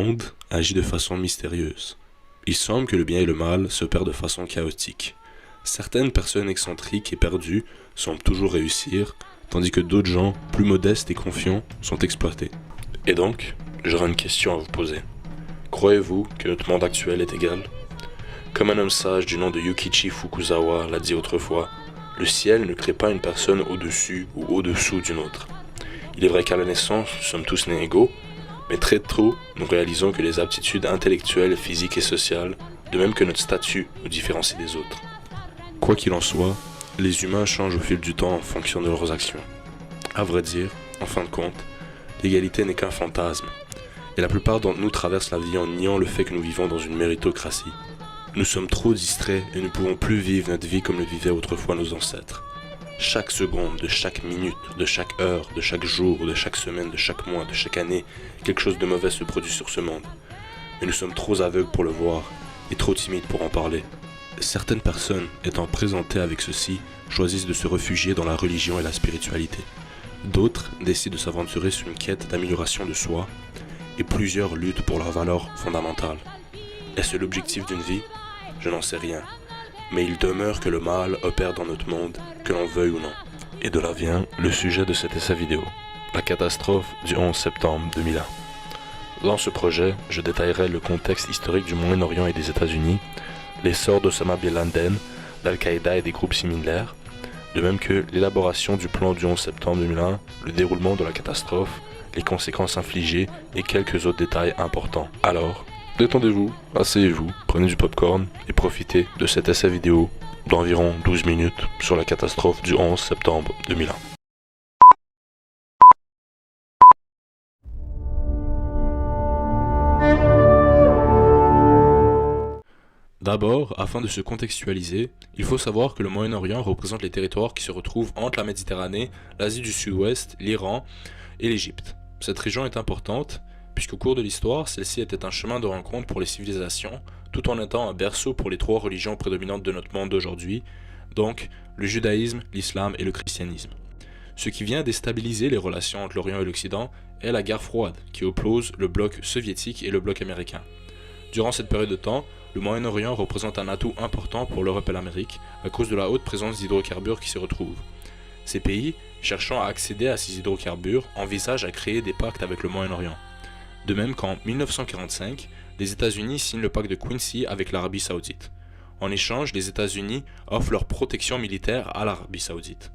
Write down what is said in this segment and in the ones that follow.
monde agit de façon mystérieuse. Il semble que le bien et le mal s'opèrent de façon chaotique. Certaines personnes excentriques et perdues semblent toujours réussir, tandis que d'autres gens, plus modestes et confiants, sont exploités. Et donc, j'aurais une question à vous poser. Croyez-vous que notre monde actuel est égal? Comme un homme sage du nom de Yukichi Fukuzawa l'a dit autrefois, le ciel ne crée pas une personne au-dessus ou au-dessous d'une autre. Il est vrai qu'à la naissance, nous sommes tous nés égaux, mais très tôt, nous réalisons que les aptitudes intellectuelles, physiques et sociales, de même que notre statut, nous différencient des autres. Quoi qu'il en soit, les humains changent au fil du temps en fonction de leurs actions. À vrai dire, en fin de compte, l'égalité n'est qu'un fantasme, et la plupart d'entre nous traversent la vie en niant le fait que nous vivons dans une méritocratie. Nous sommes trop distraits et ne pouvons plus vivre notre vie comme le vivaient autrefois nos ancêtres. Chaque seconde, de chaque minute, de chaque heure, de chaque jour, de chaque semaine, de chaque mois, de chaque année, quelque chose de mauvais se produit sur ce monde. Mais nous sommes trop aveugles pour le voir et trop timides pour en parler. Certaines personnes, étant présentées avec ceci, choisissent de se réfugier dans la religion et la spiritualité. D'autres décident de s'aventurer sur une quête d'amélioration de soi, et plusieurs luttent pour leurs valeurs fondamentales. Est-ce l'objectif d'une vie? Je n'en sais rien. Mais il demeure que le mal opère dans notre monde, que l'on veuille ou non. Et de là vient le sujet de cet essai vidéo, la catastrophe du 11 septembre 2001. Dans ce projet, je détaillerai le contexte historique du Moyen-Orient et des États-Unis, l'essor d'Osama Bin Laden, d'Al-Qaïda et des groupes similaires, de même que l'élaboration du plan du 11 septembre 2001, le déroulement de la catastrophe, les conséquences infligées et quelques autres détails importants. Alors, détendez-vous, asseyez-vous, prenez du popcorn et profitez de cet essai vidéo d'environ 12 minutes sur la catastrophe du 11 septembre 2001. D'abord, afin de se contextualiser, il faut savoir que le Moyen-Orient représente les territoires qui se retrouvent entre la Méditerranée, l'Asie du Sud-Ouest, l'Iran et l'Égypte. Cette région est importante puisqu'au cours de l'histoire, celle-ci était un chemin de rencontre pour les civilisations, tout en étant un berceau pour les trois religions prédominantes de notre monde d'aujourd'hui, donc le judaïsme, l'islam et le christianisme. Ce qui vient déstabiliser les relations entre l'Orient et l'Occident est la guerre froide, qui oppose le bloc soviétique et le bloc américain. Durant cette période de temps, le Moyen-Orient représente un atout important pour l'Europe et l'Amérique à cause de la haute présence d'hydrocarbures qui s'y retrouvent. Ces pays, cherchant à accéder à ces hydrocarbures, envisagent à créer des pactes avec le Moyen-Orient. De même qu'en 1945, les États-Unis signent le pacte de Quincy avec l'Arabie Saoudite. En échange, les États-Unis offrent leur protection militaire à l'Arabie Saoudite.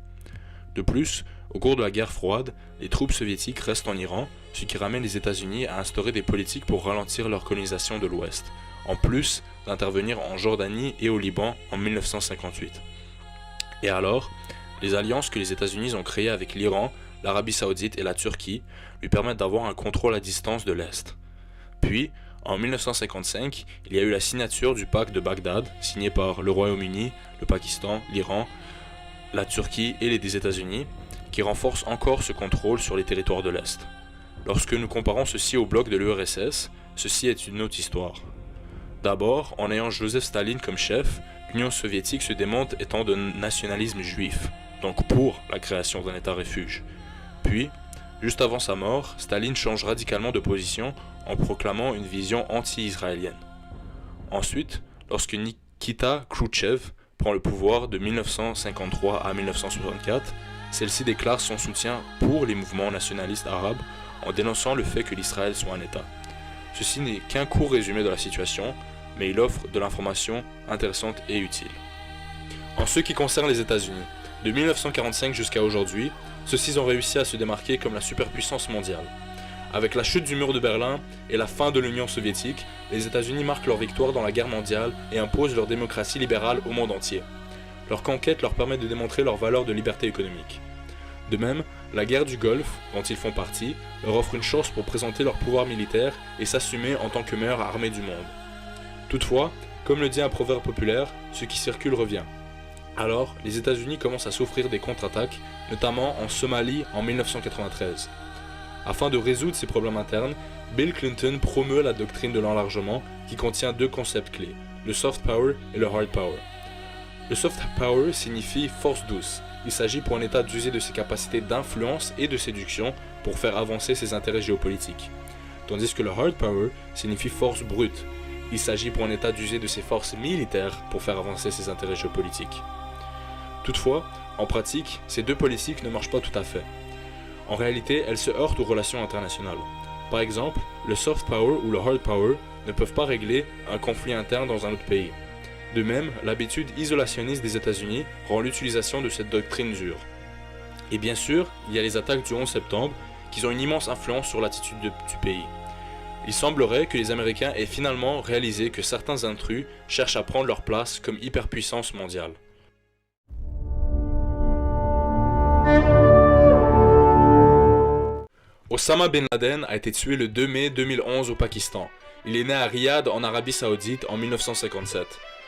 De plus, au cours de la guerre froide, les troupes soviétiques restent en Iran, ce qui ramène les États-Unis à instaurer des politiques pour ralentir leur colonisation de l'Ouest, en plus d'intervenir en Jordanie et au Liban en 1958. Et alors, les alliances que les États-Unis ont créées avec l'Iran, l'Arabie Saoudite et la Turquie lui permettent d'avoir un contrôle à distance de l'Est. Puis, en 1955, il y a eu la signature du pacte de Bagdad, signé par le Royaume-Uni, le Pakistan, l'Iran, la Turquie et les États-Unis, qui renforce encore ce contrôle sur les territoires de l'Est. Lorsque nous comparons ceci au bloc de l'URSS, ceci est une autre histoire. D'abord, en ayant Joseph Staline comme chef, l'Union soviétique se démontre étant de nationalisme juif, donc pour la création d'un État refuge. Puis, juste avant sa mort, Staline change radicalement de position en proclamant une vision anti-israélienne. Ensuite, lorsque Nikita Khrouchtchev prend le pouvoir de 1953 à 1964, celle-ci déclare son soutien pour les mouvements nationalistes arabes en dénonçant le fait que l'Israël soit un État. Ceci n'est qu'un court résumé de la situation, mais il offre de l'information intéressante et utile. En ce qui concerne les États-Unis, de 1945 jusqu'à aujourd'hui, ceux-ci ont réussi à se démarquer comme la superpuissance mondiale. Avec la chute du mur de Berlin et la fin de l'Union soviétique, les États-Unis marquent leur victoire dans la guerre mondiale et imposent leur démocratie libérale au monde entier. Leur conquête leur permet de démontrer leur valeur de liberté économique. De même, la guerre du Golfe, dont ils font partie, leur offre une chance pour présenter leur pouvoir militaire et s'assumer en tant que meilleure armée du monde. Toutefois, comme le dit un proverbe populaire, ce qui circule revient. Alors, les États-Unis commencent à souffrir des contre-attaques, notamment en Somalie en 1993. Afin de résoudre ces problèmes internes, Bill Clinton promeut la doctrine de l'enlargement qui contient deux concepts clés, le soft power et le hard power. Le soft power signifie force douce. Il s'agit pour un État d'user de ses capacités d'influence et de séduction pour faire avancer ses intérêts géopolitiques. tandis que le hard power signifie force brute. Il s'agit pour un État d'user de ses forces militaires pour faire avancer ses intérêts géopolitiques. Toutefois, en pratique, ces deux politiques ne marchent pas tout à fait. En réalité, elles se heurtent aux relations internationales. Par exemple, le soft power ou le hard power ne peuvent pas régler un conflit interne dans un autre pays. De même, l'habitude isolationniste des États-Unis rend l'utilisation de cette doctrine dure. Et bien sûr, il y a les attaques du 11 septembre qui ont une immense influence sur l'attitude du pays. Il semblerait que les Américains aient finalement réalisé que certains intrus cherchent à prendre leur place comme hyperpuissance mondiale. Osama Bin Laden a été tué le 2 mai 2011 au Pakistan. Il est né à Riyad en Arabie Saoudite en 1957.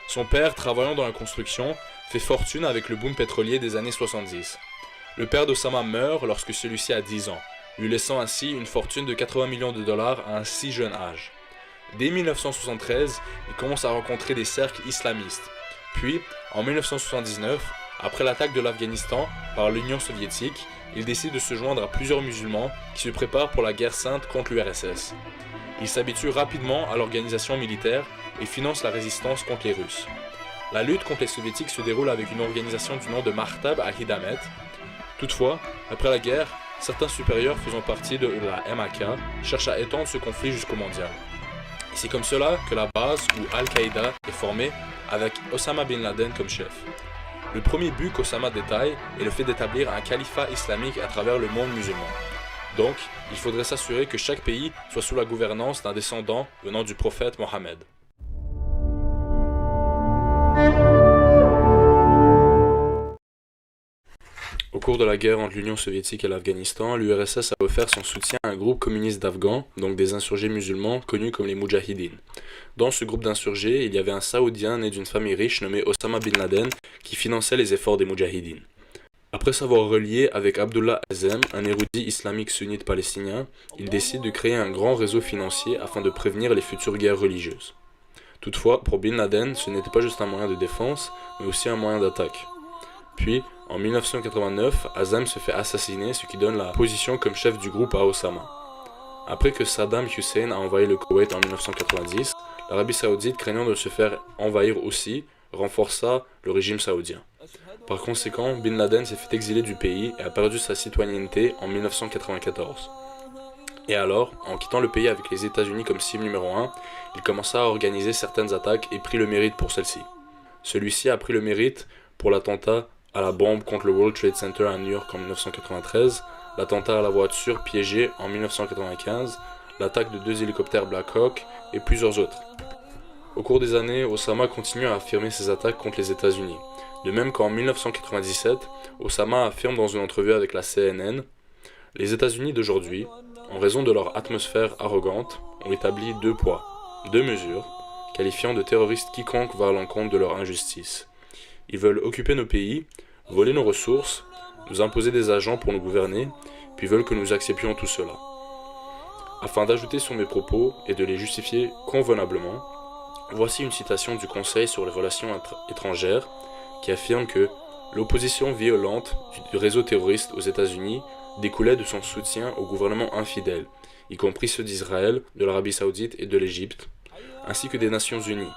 Son père, travaillant dans la construction, fait fortune avec le boom pétrolier des années 70. Le père d'Osama meurt lorsque celui-ci a 10 ans, lui laissant ainsi une fortune de 80 millions de dollars à un si jeune âge. Dès 1973, il commence à rencontrer des cercles islamistes. Puis, en 1979, après l'attaque de l'Afghanistan par l'Union soviétique, il décide de se joindre à plusieurs musulmans qui se préparent pour la guerre sainte contre l'URSS. Il s'habitue rapidement à l'organisation militaire et finance la résistance contre les Russes. La lutte contre les soviétiques se déroule avec une organisation du nom de Mahtab al-Hidamet. Toutefois, après la guerre, certains supérieurs faisant partie de la MAK cherchent à étendre ce conflit jusqu'au mondial. C'est comme cela que la base où Al-Qaïda est formée avec Osama Bin Laden comme chef. Le premier but qu'Osama détaille est le fait d'établir un califat islamique à travers le monde musulman. Donc, il faudrait s'assurer que chaque pays soit sous la gouvernance d'un descendant venant du prophète Mohammed. Au cours de la guerre entre l'Union soviétique et l'Afghanistan, l'URSS a offert son soutien à un groupe communiste d'Afghans, donc des insurgés musulmans connus comme les Moudjahidines. Dans ce groupe d'insurgés, il y avait un Saoudien né d'une famille riche nommé Osama Bin Laden qui finançait les efforts des Moudjahidines. Après s'avoir relié avec Abdullah Azzam, un érudit islamique sunnite palestinien, il décide de créer un grand réseau financier afin de prévenir les futures guerres religieuses. Toutefois, pour Bin Laden, ce n'était pas juste un moyen de défense, mais aussi un moyen d'attaque. Puis, en 1989, Azzam se fait assassiner, ce qui donne la position comme chef du groupe à Osama. Après que Saddam Hussein a envahi le Koweït en 1990, l'Arabie Saoudite, craignant de se faire envahir aussi, renforça le régime saoudien. Par conséquent, Bin Laden s'est fait exiler du pays et a perdu sa citoyenneté en 1994. Et alors, en quittant le pays avec les États-Unis comme cible numéro 1, il commença à organiser certaines attaques et prit le mérite pour celles-ci. Celui-ci a pris le mérite pour l'attentat à la bombe contre le World Trade Center à New York en 1993, l'attentat à la voiture piégée en 1995, l'attaque de 2 hélicoptères Black Hawk et plusieurs autres. Au cours des années, Osama continue à affirmer ses attaques contre les États-Unis. De même qu'en 1997, Osama affirme dans une entrevue avec la CNN « Les États-Unis d'aujourd'hui, en raison de leur atmosphère arrogante, ont établi 2 poids, 2 mesures, qualifiant de terroristes quiconque va à l'encontre de leur injustice. Ils veulent occuper nos pays, voler nos ressources, nous imposer des agents pour nous gouverner, puis veulent que nous acceptions tout cela. » Afin d'ajouter sur mes propos et de les justifier convenablement, voici une citation du Conseil sur les relations étrangères qui affirme que l'opposition violente du réseau terroriste aux États-Unis découlait de son soutien au gouvernement infidèle, y compris ceux d'Israël, de l'Arabie Saoudite et de l'Égypte, ainsi que des Nations Unies,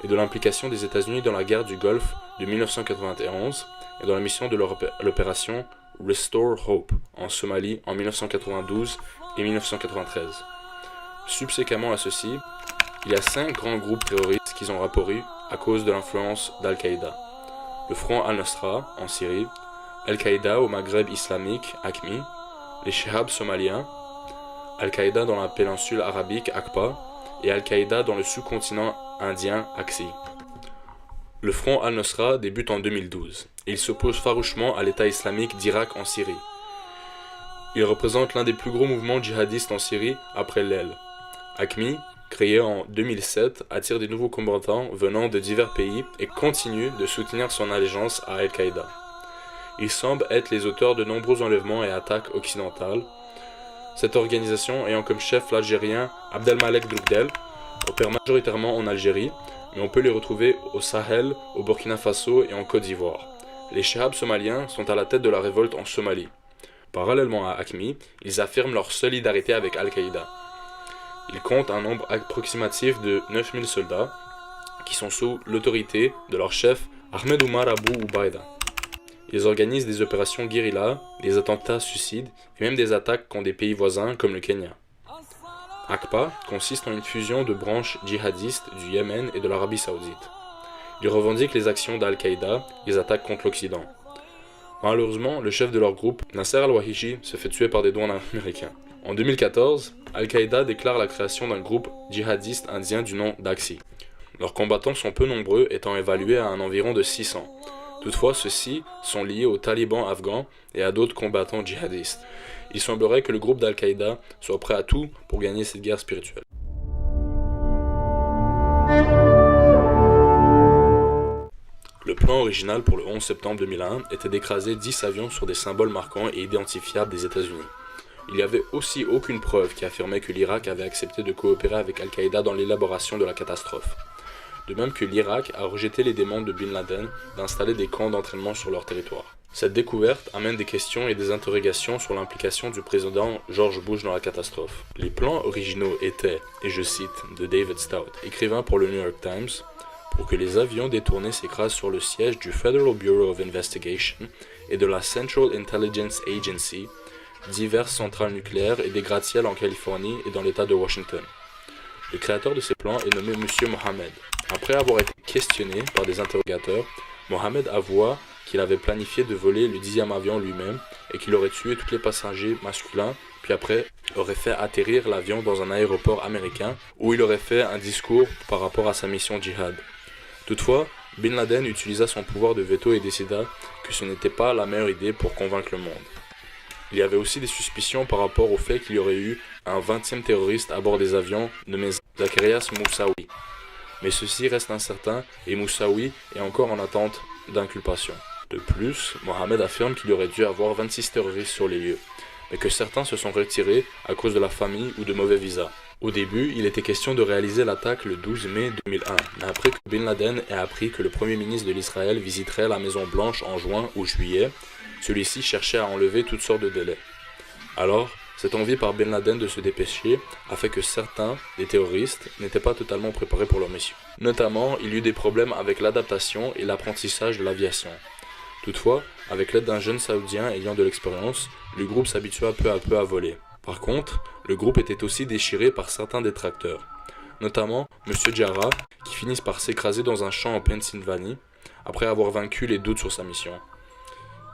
et de l'implication des États-Unis dans la guerre du Golfe de 1991 et dans la mission de l'opération Restore Hope en Somalie en 1992 et 1993. Subséquemment à ceci, il y a 5 grands groupes terroristes qui ont apparu à cause de l'influence d'Al-Qaïda. Le Front Al-Nusra en Syrie, Al-Qaïda au Maghreb islamique, AQMI, les Shihab somaliens, Al-Qaïda dans la péninsule arabique, AQPA, et Al-Qaïda dans le sous-continent indien, AQSI. Le Front Al-Nusra débute en 2012, et il s'oppose farouchement à l'État islamique d'Irak en Syrie. Il représente l'un des plus gros mouvements djihadistes en Syrie après l'Aile. AQMI, créé en 2007, attire des nouveaux combattants venant de divers pays et continue de soutenir son allégeance à Al-Qaïda. Ils semblent être les auteurs de nombreux enlèvements et attaques occidentales. Cette organisation ayant comme chef l'Algérien Abdelmalek Droukdel opère majoritairement en Algérie, mais on peut les retrouver au Sahel, au Burkina Faso et en Côte d'Ivoire. Les Shihab somaliens sont à la tête de la révolte en Somalie. Parallèlement à AQMI, ils affirment leur solidarité avec Al-Qaïda. Il compte un nombre approximatif de 9000 soldats qui sont sous l'autorité de leur chef Ahmed Omar Abu Ubaida. Ils organisent des opérations guérilla, des attentats suicides et même des attaques contre des pays voisins comme le Kenya. ACPA consiste en une fusion de branches djihadistes du Yémen et de l'Arabie Saoudite. Ils revendiquent les actions d'Al-Qaïda et les attaques contre l'Occident. Malheureusement, le chef de leur groupe, Nasser al-Wahishi, se fait tuer par des douanes américains. En 2014, Al-Qaïda déclare la création d'un groupe djihadiste indien du nom d'Axi. Leurs combattants sont peu nombreux, étant évalués à un environ de 600. Toutefois, ceux-ci sont liés aux talibans afghans et à d'autres combattants djihadistes. Il semblerait que le groupe d'Al-Qaïda soit prêt à tout pour gagner cette guerre spirituelle. Le plan original pour le 11 septembre 2001 était d'écraser 10 avions sur des symboles marquants et identifiables des États-Unis. Il n'y avait aussi aucune preuve qui affirmait que l'Irak avait accepté de coopérer avec Al-Qaïda dans l'élaboration de la catastrophe. De même que l'Irak a rejeté les demandes de Bin Laden d'installer des camps d'entraînement sur leur territoire. Cette découverte amène des questions et des interrogations sur l'implication du président George Bush dans la catastrophe. Les plans originaux étaient, et je cite de David Stout, écrivain pour le New York Times, pour que les avions détournés s'écrasent sur le siège du Federal Bureau of Investigation et de la Central Intelligence Agency, diverses centrales nucléaires et des gratte-ciels en Californie et dans l'État de Washington. Le créateur de ces plans est nommé Monsieur Mohammed. Après avoir été questionné par des interrogateurs, Mohammed avoua qu'il avait planifié de voler le 10e avion lui-même et qu'il aurait tué tous les passagers masculins, puis après aurait fait atterrir l'avion dans un aéroport américain où il aurait fait un discours par rapport à sa mission djihad. Toutefois, Bin Laden utilisa son pouvoir de veto et décida que ce n'était pas la meilleure idée pour convaincre le monde. Il y avait aussi des suspicions par rapport au fait qu'il y aurait eu un 20e terroriste à bord des avions nommé Zacharias Moussaoui. Mais ceci reste incertain et Moussaoui est encore en attente d'inculpation. De plus, Mohammed affirme qu'il y aurait dû avoir 26 terroristes sur les lieux, mais que certains se sont retirés à cause de la famille ou de mauvais visas. Au début, il était question de réaliser l'attaque le 12 mai 2001, mais après que Bin Laden ait appris que le premier ministre de l'Israël visiterait la Maison Blanche en juin ou juillet, celui-ci cherchait à enlever toutes sortes de délais. Alors, cette envie par Bin Laden de se dépêcher a fait que certains des terroristes n'étaient pas totalement préparés pour leur mission. Notamment, il y eut des problèmes avec l'adaptation et l'apprentissage de l'aviation. Toutefois, avec l'aide d'un jeune saoudien ayant de l'expérience, le groupe s'habitua peu à peu à voler. Par contre, le groupe était aussi déchiré par certains détracteurs, notamment M. Jarrah, qui finissent par s'écraser dans un champ en Pennsylvanie, après avoir vaincu les doutes sur sa mission.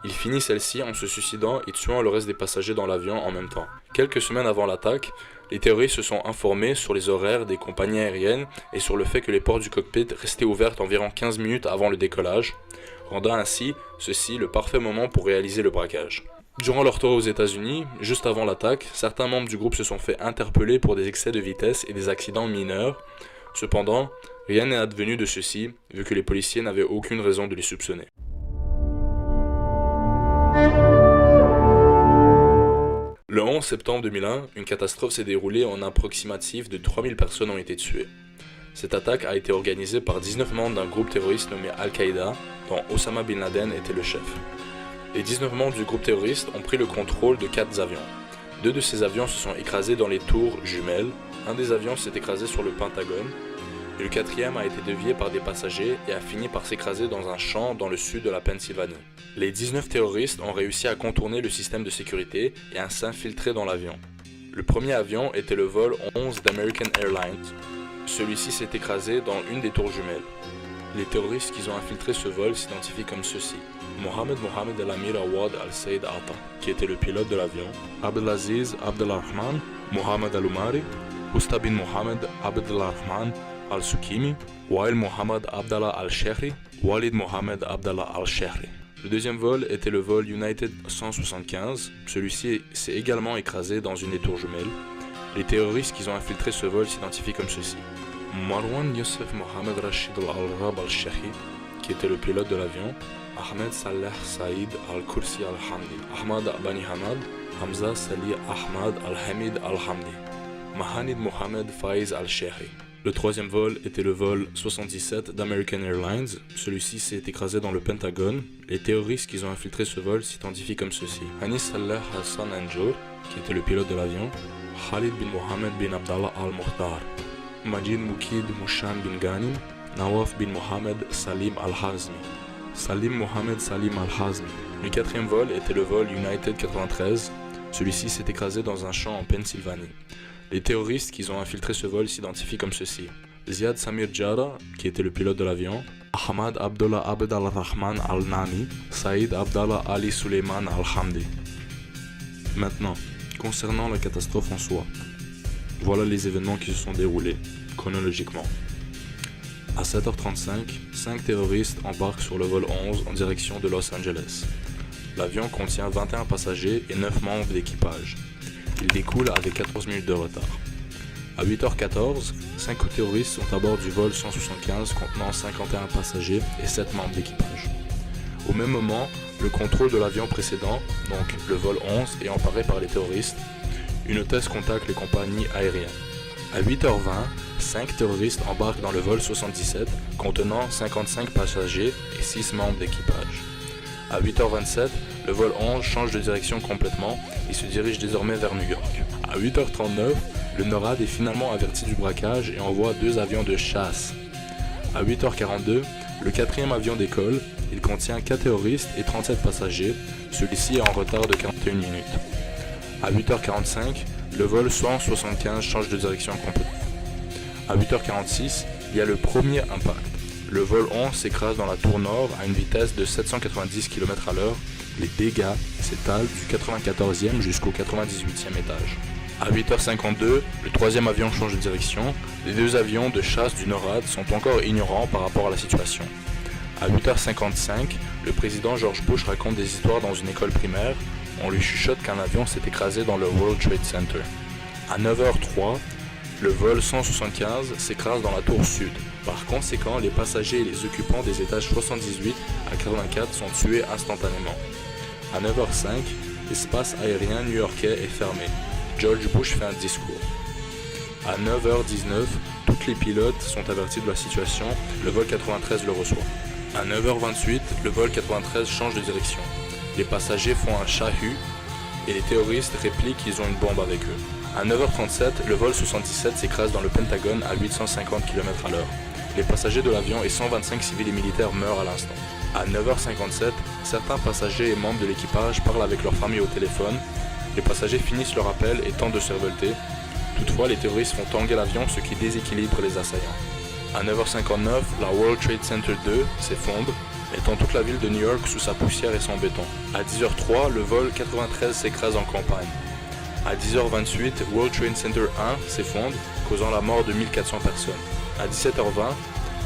Il finit celle-ci en se suicidant et tuant le reste des passagers dans l'avion en même temps. Quelques semaines avant l'attaque, les terroristes se sont informés sur les horaires des compagnies aériennes et sur le fait que les portes du cockpit restaient ouvertes environ 15 minutes avant le décollage, rendant ainsi ceci le parfait moment pour réaliser le braquage. Durant leur tour aux États-Unis, juste avant l'attaque, certains membres du groupe se sont fait interpeller pour des excès de vitesse et des accidents mineurs. Cependant, rien n'est advenu de ceci, vu que les policiers n'avaient aucune raison de les soupçonner. Le 11 septembre 2001, une catastrophe s'est déroulée en approximatif de 3000 personnes ont été tuées. Cette attaque a été organisée par 19 membres d'un groupe terroriste nommé Al-Qaïda, dont Osama Bin Laden était le chef. Les 19 membres du groupe terroriste ont pris le contrôle de 4 avions. 2 de ces avions se sont écrasés dans les tours jumelles, un des avions s'est écrasé sur le Pentagone, et le 4e a été dévié par des passagers et a fini par s'écraser dans un champ dans le sud de la Pennsylvanie. Les 19 terroristes ont réussi à contourner le système de sécurité et à s'infiltrer dans l'avion. Le premier avion était le vol 11 d'American Airlines. Celui-ci s'est écrasé dans une des tours jumelles. Les terroristes qui ont infiltré ce vol s'identifient comme ceux-ci. Mohamed al-Amir Awad al-Said Atta, qui était le pilote de l'avion, Abdelaziz Abdelrahman, Mohamed al-Umari, Usta bin Mohamed Abdelrahman al-Sukimi, Wael Mohamed Abdallah al-Shehri, Walid Mohamed Abdallah al-Shehri. Le deuxième vol était le vol United 175. Celui-ci s'est également écrasé dans une des tours jumelles. Les terroristes qui ont infiltré ce vol s'identifient comme ceci. Marwan Youssef Mohamed Rashid al-Rab al-Shahi, qui était le pilote de l'avion, Ahmed Saleh Saïd al-Kursi al-Hamdi, Ahmad Bani Hamad, Hamza Salih Ahmad al-Hamid al-Hamdi, Mahanid Mohamed Faiz al-Shehri. Le troisième vol était le vol 77 d'American Airlines. Celui-ci s'est écrasé dans le Pentagone. Les terroristes qui ont infiltré ce vol s'identifient comme ceci. Anis Salah Hassan Anjour, qui était le pilote de l'avion. Khalid bin Mohammed bin Abdallah al-Mukhtar. Majid Moukid Mouchan bin Ghanim. Nawaf bin Mohammed Salim al-Hazmi. Salim Mohammed Salim al-Hazmi. Le quatrième vol était le vol United 93. Celui-ci s'est écrasé dans un champ en Pennsylvanie. Les terroristes qui ont infiltré ce vol s'identifient comme ceci. Ziad Samir Jara, qui était le pilote de l'avion. Ahmad Abdullah Abd al-Rahman al-Nani. Saïd Abdallah Ali Suleiman al-Hamdi. Maintenant, concernant la catastrophe en soi, voilà les événements qui se sont déroulés, chronologiquement. À 7h35, 5 terroristes embarquent sur le vol 11 en direction de Los Angeles. L'avion contient 21 passagers et 9 membres d'équipage. Il découle avec 14 minutes de retard. À 8h14, 5 terroristes sont à bord du vol 175 contenant 51 passagers et 7 membres d'équipage. Au même moment, le contrôle de l'avion précédent, donc le vol 11, est emparé par les terroristes. Une hôtesse contacte les compagnies aériennes. À 8h20, 5 terroristes embarquent dans le vol 77 contenant 55 passagers et 6 membres d'équipage. À 8h27, le vol 11 change de direction complètement et se dirige désormais vers New York. À 8h39, le NORAD est finalement averti du braquage et envoie 2 avions de chasse. À 8h42, le 4e avion décolle. Il contient 4 terroristes et 37 passagers. Celui-ci est en retard de 41 minutes. À 8h45, le vol 175 change de direction complètement. À 8h46, il y a le premier impact. Le vol 11 s'écrase dans la tour nord à une vitesse de 790 km/h. Les dégâts s'étalent du 94e jusqu'au 98e étage. À 8h52, le 3e avion change de direction. Les 2 avions de chasse du NORAD sont encore ignorants par rapport à la situation. À 8h55, le président George Bush raconte des histoires dans une école primaire. On lui chuchote qu'un avion s'est écrasé dans le World Trade Center. À 9h03, le vol 175 s'écrase dans la tour sud. Par conséquent, les passagers et les occupants des étages 78 à 84 sont tués instantanément. À 9h05, l'espace aérien new-yorkais est fermé. George Bush fait un discours. À 9h19, tous les pilotes sont avertis de la situation. Le vol 93 le reçoit. À 9h28, le vol 93 change de direction. Les passagers font un chahut et les terroristes répliquent qu'ils ont une bombe avec eux. À 9h37, le vol 77 s'écrase dans le Pentagone à 850 km/h. Les passagers de l'avion et 125 civils et militaires meurent à l'instant. À 9h57, certains passagers et membres de l'équipage parlent avec leur famille au téléphone. Les passagers finissent leur appel et tentent de se révolter. Toutefois, les terroristes font tanguer l'avion, ce qui déséquilibre les assaillants. À 9h59, la World Trade Center 2 s'effondre, mettant toute la ville de New York sous sa poussière et son béton. À 10h03, le vol 93 s'écrase en campagne. À 10h28, World Trade Center 1 s'effondre, causant la mort de 1400 personnes. À 17h20,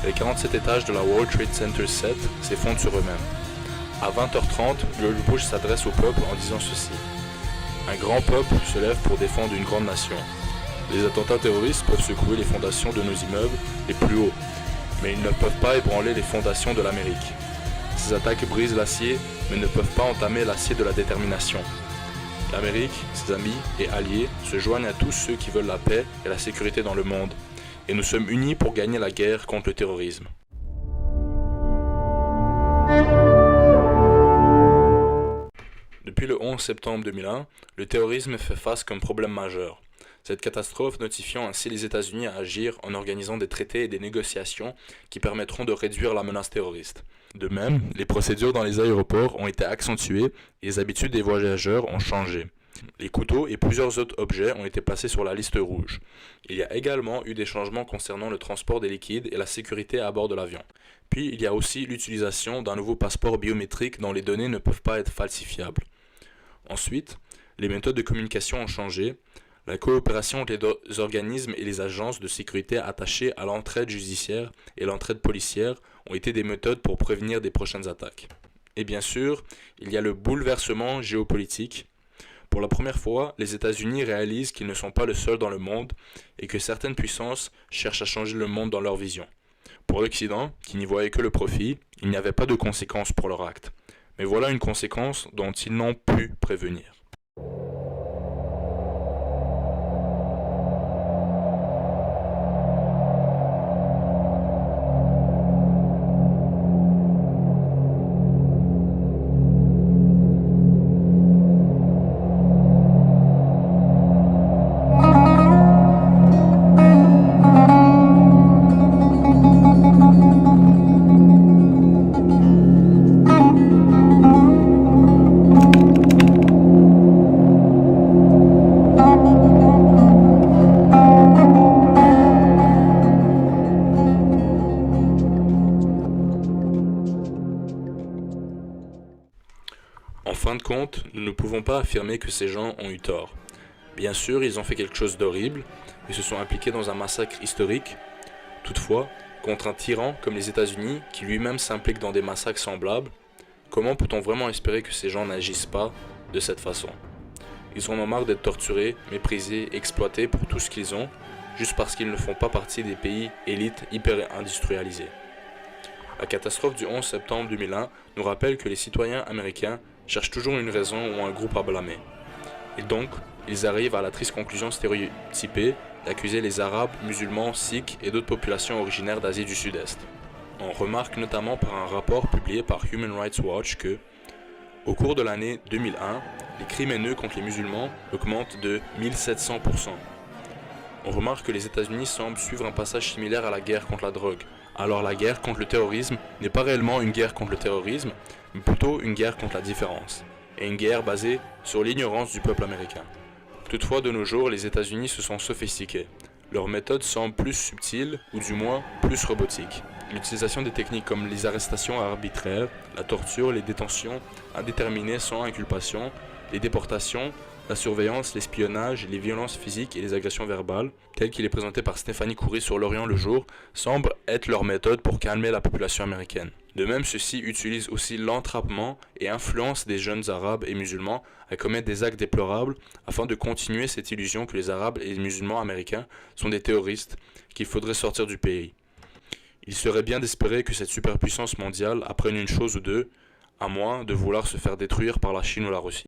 les 47 étages de la World Trade Center 7 s'effondrent sur eux-mêmes. À 20h30, George Bush s'adresse au peuple en disant ceci. Un grand peuple se lève pour défendre une grande nation. Les attentats terroristes peuvent secouer les fondations de nos immeubles les plus hauts, mais ils ne peuvent pas ébranler les fondations de l'Amérique. Ces attaques brisent l'acier, mais ne peuvent pas entamer l'acier de la détermination. L'Amérique, ses amis et alliés se joignent à tous ceux qui veulent la paix et la sécurité dans le monde, et nous sommes unis pour gagner la guerre contre le terrorisme. Depuis le 11 septembre 2001, le terrorisme fait face comme problème majeur. Cette catastrophe notifiant ainsi les États-Unis à agir en organisant des traités et des négociations qui permettront de réduire la menace terroriste. De même, les procédures dans les aéroports ont été accentuées et les habitudes des voyageurs ont changé. Les couteaux et plusieurs autres objets ont été placés sur la liste rouge. Il y a également eu des changements concernant le transport des liquides et la sécurité à bord de l'avion. Puis il y a aussi l'utilisation d'un nouveau passeport biométrique dont les données ne peuvent pas être falsifiables. Ensuite, les méthodes de communication ont changé. La coopération entre les organismes et les agences de sécurité attachées à l'entraide judiciaire et l'entraide policière ont été des méthodes pour prévenir des prochaines attaques. Et bien sûr, il y a le bouleversement géopolitique. Pour la première fois, les États-Unis réalisent qu'ils ne sont pas le seul dans le monde et que certaines puissances cherchent à changer le monde dans leur vision. Pour l'Occident, qui n'y voyait que le profit, il n'y avait pas de conséquences pour leur acte. Mais voilà une conséquence dont ils n'ont pu prévenir. fin de compte, nous ne pouvons pas affirmer que ces gens ont eu tort. Bien sûr, ils ont fait quelque chose d'horrible et se sont impliqués dans un massacre historique. Toutefois, contre un tyran comme les États-Unis, qui lui-même s'implique dans des massacres semblables, comment peut-on vraiment espérer que ces gens n'agissent pas de cette façon? Ils en ont marre d'être torturés, méprisés, exploités pour tout ce qu'ils ont, juste parce qu'ils ne font pas partie des pays élites hyper industrialisés. La catastrophe du 11 septembre 2001 nous rappelle que les citoyens américains cherchent toujours une raison ou un groupe à blâmer. Et donc, ils arrivent à la triste conclusion stéréotypée d'accuser les Arabes, musulmans, Sikhs et d'autres populations originaires d'Asie du Sud-Est. On remarque notamment par un rapport publié par Human Rights Watch que, au cours de l'année 2001, les crimes haineux contre les musulmans augmentent de 1700%. On remarque que les États-Unis semblent suivre un passage similaire à la guerre contre la drogue. Alors la guerre contre le terrorisme n'est pas réellement une guerre contre le terrorisme, mais plutôt une guerre contre la différence, et une guerre basée sur l'ignorance du peuple américain. Toutefois, de nos jours, les États-Unis se sont sophistiqués. Leurs méthodes semblent plus subtiles, ou du moins plus robotiques. L'utilisation des techniques comme les arrestations arbitraires, la torture, les détentions indéterminées sans inculpation, les déportations, la surveillance, l'espionnage, les violences physiques et les agressions verbales, tel qu'il est présenté par Stéphanie Coury sur L'Orient le jour, semblent être leur méthode pour calmer la population américaine. De même, ceux-ci utilisent aussi l'entrappement et influencent des jeunes arabes et musulmans à commettre des actes déplorables afin de continuer cette illusion que les arabes et les musulmans américains sont des terroristes, qu'il faudrait sortir du pays. Il serait bien d'espérer que cette superpuissance mondiale apprenne une chose ou deux, à moins de vouloir se faire détruire par la Chine ou la Russie.